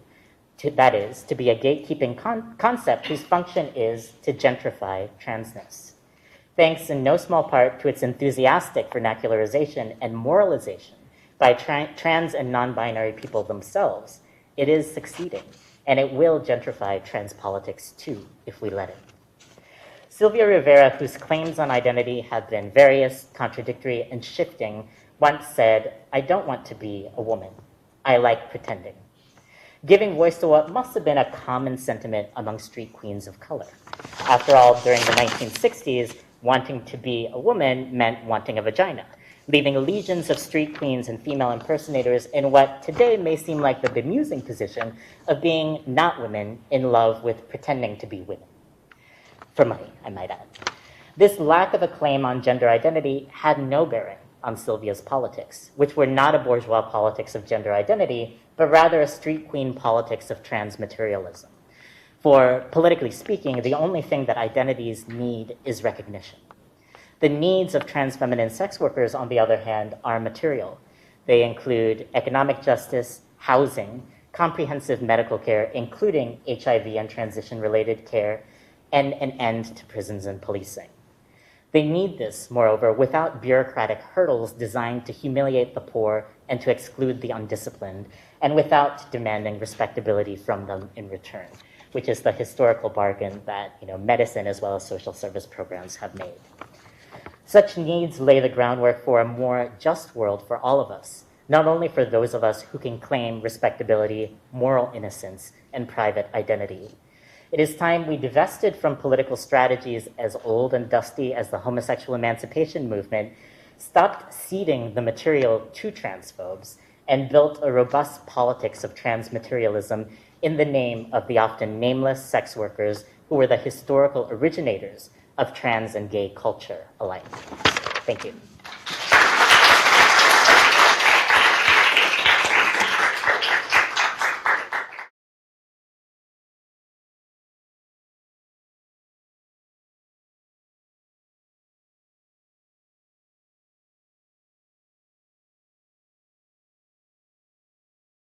that is, to be a gatekeeping concept whose function is to gentrify transness. Thanks in no small part to its enthusiastic vernacularization and moralization by trans and non-binary people themselves, it is succeeding, and it will gentrify trans politics too, if we let it. Sylvia Rivera, whose claims on identity have been various, contradictory, and shifting, once said, "I don't want to be a woman. I like pretending," giving voice to what must have been a common sentiment among street queens of color. After all, during the 1960s, wanting to be a woman meant wanting a vagina, leaving legions of street queens and female impersonators in what today may seem like the bemusing position of being not women in love with pretending to be women. For money, I might add. This lack of a claim on gender identity had no bearing on Sylvia's politics, which were not a bourgeois politics of gender identity, but rather a street queen politics of transmaterialism. For, politically speaking, the only thing that identities need is recognition. The needs of trans feminine sex workers, on the other hand, are material. They include economic justice, housing, comprehensive medical care, including HIV and transition-related care, and an end to prisons and policing. They need this, moreover, without bureaucratic hurdles designed to humiliate the poor and to exclude the undisciplined, and without demanding respectability from them in return, which is the historical bargain that medicine as well as social service programs have made. Such needs lay the groundwork for a more just world for all of us, not only for those of us who can claim respectability, moral innocence, and private identity. It is time we divested from political strategies as old and dusty as the homosexual emancipation movement, stopped ceding the material to transphobes, and built a robust politics of transmaterialism in the name of the often nameless sex workers who were the historical originators of trans and gay culture alike. Thank you.